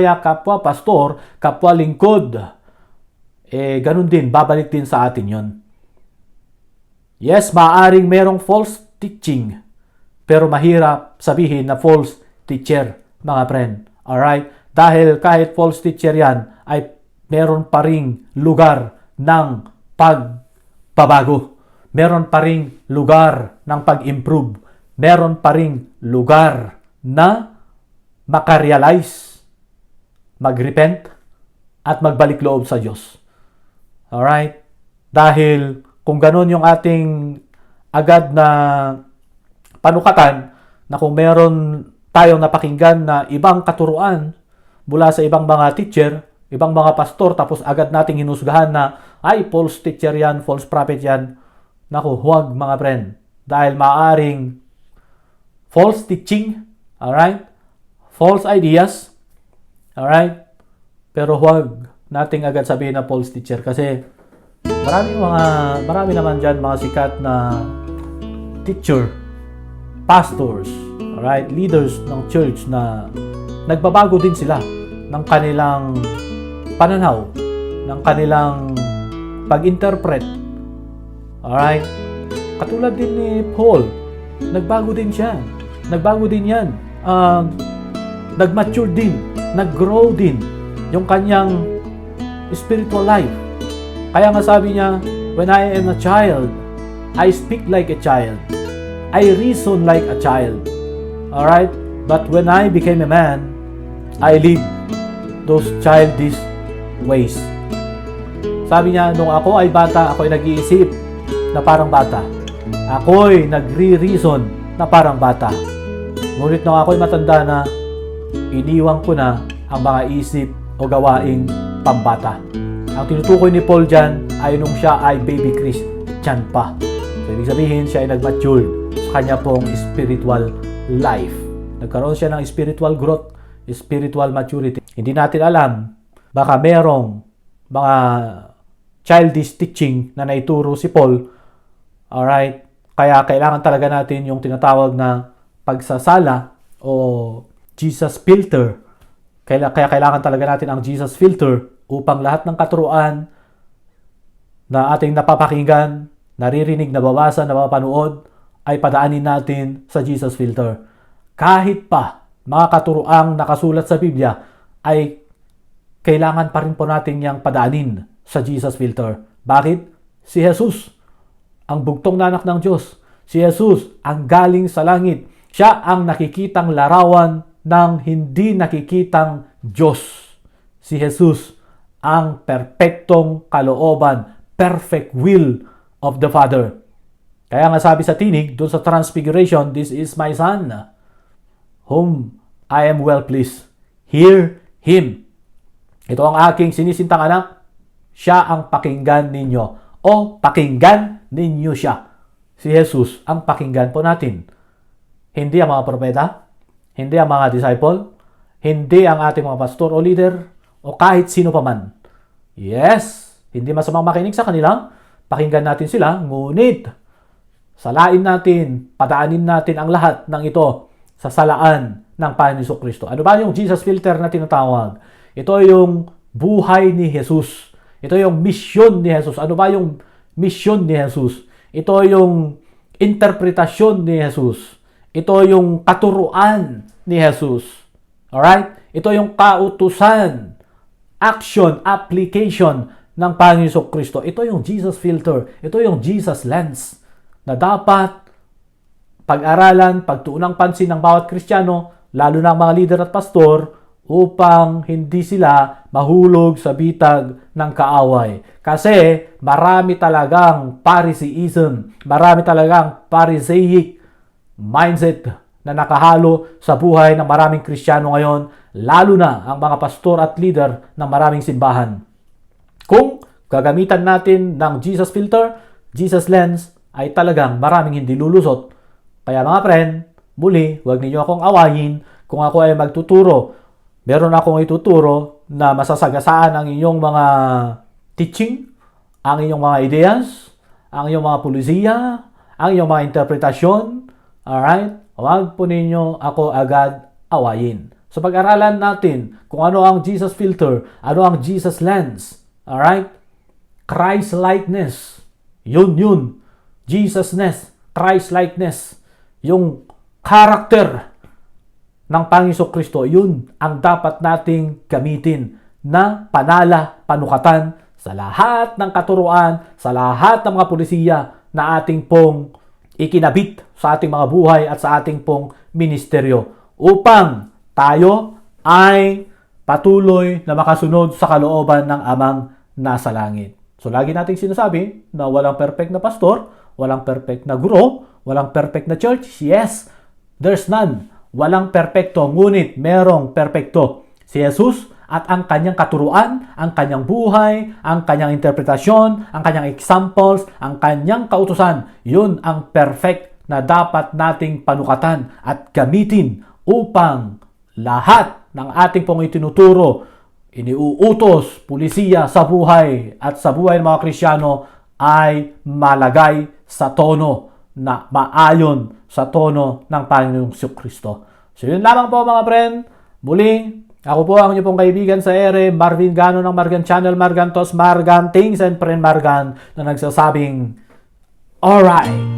Kaya kapwa pastor, kapwa lingkod, ganun din, babalik din sa atin yon. Yes, maaaring merong false teaching, pero mahirap sabihin na false teacher, mga friend. Alright? Dahil kahit false teacher yan, ay meron pa ring lugar ng pagbabago. Meron pa ring lugar ng pag-improve. Meron pa ring lugar na makarealize, magrepent, at magbalik loob sa Diyos. Alright? Dahil kung ganun yung ating agad na panukatan, na kung meron tayong napakinggan na ibang katuruan mula sa ibang mga teacher, ibang mga pastor, tapos agad nating hinusgahan na, ay, false teacher yan, false prophet yan. Naku, huwag mga friend. Dahil maaring false teaching, alright? False ideas, alright? Pero huwag nating agad sabihin na false teacher kasi marami naman dyan mga sikat na teacher, pastors, alright, leaders ng church na nagbabago din sila ng kanilang pananaw, ng kanilang pag-interpret. Alright? Katulad din ni Paul, nagbago din siya. Nagbago din yan. Nag-mature din, nag-grow din yung kanyang spiritual life. Kaya nga sabi niya, when I am a child, I speak like a child. I reason like a child. Alright? But when I became a man, I live those childish ways. Sabi niya, nung ako ay bata, ako ay nag-iisip na parang bata. Ako'y nagre-reason na parang bata. Ngunit nung ako'y matanda na, iniwan ko na ang mga isip o gawaing pambata. Ang tinutukoy ni Paul dyan ay nung siya ay baby Christian pa. So, ibig sabihin, siya ay nag-mature sa kanya pong spiritual life. Nagkaroon siya ng spiritual growth, spiritual maturity. Hindi natin alam, baka merong mga childish teaching na naituro si Paul. Alright? Kaya kailangan talaga natin yung tinatawag na pagsasala o Jesus filter. Kaya kailangan talaga natin ang Jesus filter upang lahat ng katuruan na ating napapakinggan, naririnig, nababasan, napapanood, ay padaanin natin sa Jesus filter. Kahit pa mga katuruang nakasulat sa Biblia, ay kailangan pa rin po natin yang padaanin sa Jesus filter. Bakit? Si Jesus, ang bugtong na anak ng Diyos. Si Jesus, ang galing sa langit. Siya ang nakikitang larawan ng hindi nakikitang Diyos. Si Jesus, ang perpektong kalooban, perfect will of the Father. Kaya nga sabi sa tinig, doon sa Transfiguration, this is my Son, whom I am well pleased. Hear Him. Ito ang aking sinisintang anak, siya ang pakinggan ninyo. O pakinggan ninyo siya. Si Jesus ang pakinggan po natin. Hindi ang mga propeta, hindi ang mga disciple, hindi ang ating mga pastor o leader, o kahit sino pa man. Yes, hindi masamang makinig sa kanila, pakinggan natin sila, ngunit salain natin, padaanin natin ang lahat ng ito sa salaan ng Panginoon Jesucristo. Ano ba yung Jesus filter na tinatawag? Ito yung buhay ni Jesus. Ito yung misyon ni Jesus. Ano ba yung misyon ni Jesus? Ito yung interpretasyon ni Jesus. Ito yung katuruan ni Jesus. Alright? Ito yung kautusan, action, application ng Panginoon Jesucristo. Ito yung Jesus filter. Ito yung Jesus lens na dapat pag-aralan, pagtuunang pansin ng bawat Kristiyano, lalo na ang mga leader at pastor, upang hindi sila mahulog sa bitag ng kaaway. Kasi marami talagang Phariseeism, marami talagang Pharisaic mindset na nakahalo sa buhay ng maraming Kristiyano ngayon, lalo na ang mga pastor at leader ng maraming simbahan. Kung gagamitan natin ng Jesus filter, Jesus lens, ay talagang maraming hindi lulusot. Kaya mga friend, muli, huwag ninyo akong awayin kung ako ay magtuturo. Meron akong ituturo na masasagasaan ang inyong mga teaching, ang inyong mga ideas, ang inyong mga pulisiya, ang inyong mga interpretasyon. Alright? Huwag po ninyo ako agad awayin. sa pag-aralan natin kung ano ang Jesus filter, ano ang Jesus lens. Alright? Christ-likeness. Yun. Jesusness. Christ-likeness. Yung character ng Panginoong Kristo, yun ang dapat nating gamitin na panukatan sa lahat ng katuruan, sa lahat ng mga pulisiya na ating pong ikinabit sa ating mga buhay at sa ating pong ministeryo upang tayo ay patuloy na makasunod sa kalooban ng Amang nasa langit. So lagi nating sinasabi na walang perfect na pastor, walang perfect na guro, walang perfect na church. Yes, there's none. Walang perpekto, ngunit merong perpekto. Si Jesus at ang kanyang katuruan, ang kanyang buhay, ang kanyang interpretasyon, ang kanyang examples, ang kanyang kautusan. Yun ang perfect na dapat nating panukatan at gamitin upang lahat ng ating pong itinuturo, iniuutos, pulisiya sa buhay at sa buhay ng mga Kristiyano ay malagay sa tono na maayon sa tono ng Panginoong Kristo. So yun lamang po mga friend. Muli, ako po ang inyong pong kaibigan sa ere, Marvin Gano ng Margan Channel, Margan Tos, Margan Things and Friend Margan na nagsasabing, alright!